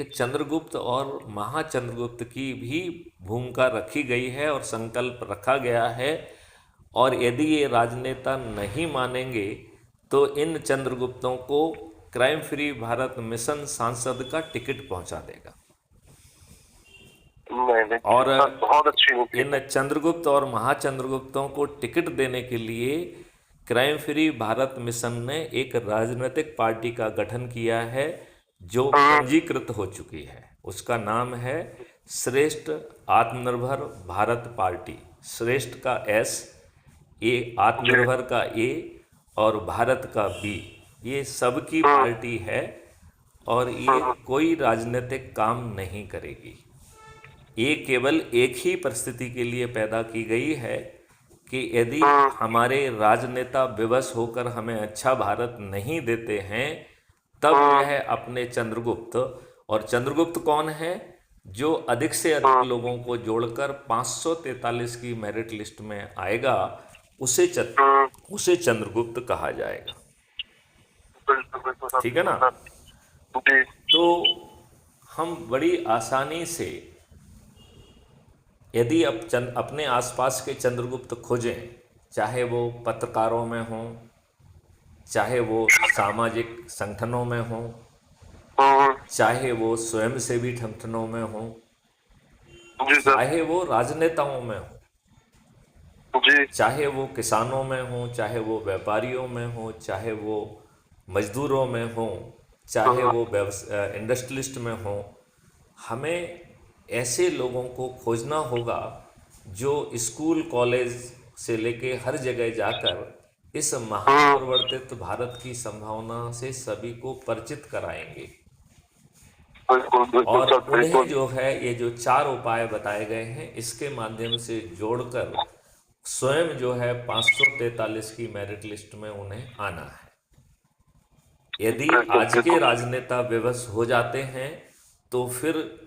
एक चंद्रगुप्त और महाचंद्रगुप्त की भी भूमिका रखी गई है और संकल्प रखा गया है। और यदि ये राजनेता नहीं मानेंगे तो इन चंद्रगुप्तों को क्राइम फ्री भारत मिशन सांसद का टिकट पहुंचा देगा। नहीं नहीं और सर, बहुत अच्छी नीति इन है। चंद्रगुप्त और महाचंद्रगुप्तों को टिकट देने के लिए क्राइम फ्री भारत मिशन ने एक राजनीतिक पार्टी का गठन किया है जो पंजीकृत हो चुकी है। उसका नाम है श्रेष्ठ आत्मनिर्भर भारत पार्टी। श्रेष्ठ का एस, ए आत्मनिर्भर का ए और भारत का बी, ये सबकी पार्टी है और ये कोई राजनीतिक काम नहीं करेगी। ये केवल एक ही परिस्थिति के लिए पैदा की गई है कि यदि हमारे राजनेता विवश होकर हमें अच्छा भारत नहीं देते हैं तब यह अपने चंद्रगुप्त, और चंद्रगुप्त कौन है, जो अधिक से अधिक लोगों को जोड़कर 543 की मेरिट लिस्ट में आएगा, उसे चंद्रगुप्त कहा जाएगा। ठीक है ना? जी तो हम बड़ी आसानी से यदि अपने आसपास के चंद्रगुप्त खोजें, चाहे वो पत्रकारों में हों, चाहे वो सामाजिक संगठनों में हों, चाहे वो स्वयंसेवी संगठनों में हों, जी सर, चाहे वो राजनेताओं में हों, जी चाहे वो किसानों में हों, चाहे वो व्यापारियों में हों, चाहे वो मजदूरों में हों, चाहे वो इंडस्ट्रियलिस्ट में हों, हमें ऐसे लोगों को खोजना होगा जो स्कूल कॉलेज से लेके हर जगह जाकर इस महापरिवर्तित भारत की संभावना से सभी को परिचित कराएंगे। बिल्कुल बिल्कुल और सर, उन्हें बिल्कुल। जो है ये जो 4 उपाय बताए गए हैं इसके माध्यम से जोड़कर स्वयं जो है 543 की मेरिट लिस्ट में उन्हें आना है। यदि आज के राजनेता विवश हो जाते हैं तो फिर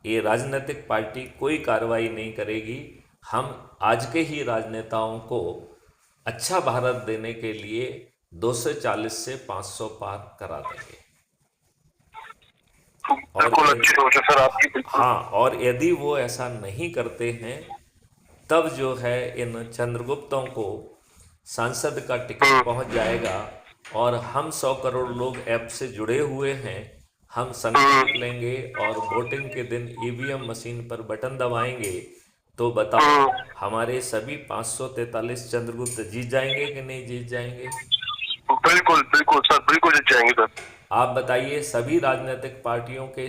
ये राजनीतिक पार्टी कोई कार्रवाई नहीं करेगी। हम आज के ही राजनेताओं को अच्छा भारत देने के लिए 240 से 500 पार करा देंगे। बिल्कुल अच्छी सोच है सर आपकी, बिल्कुल। हाँ, और यदि वो ऐसा नहीं करते हैं तब जो है इन चंद्रगुप्तों को सांसद का टिकट पहुंच जाएगा और हम 100 करोड़ लोग ऐप से जुड़े हुए हैं। हम संकल्प लेंगे और वोटिंग के दिन ईवीएम मशीन पर बटन दबाएंगे तो बताओ हमारे सभी 543 चंद्रगुप्त जीत जाएंगे कि नहीं जीत जाएंगे? बिल्कुल बिल्कुल सर, बिल्कुल जीत जाएंगे सर। आप बताइए, सभी राजनीतिक पार्टियों के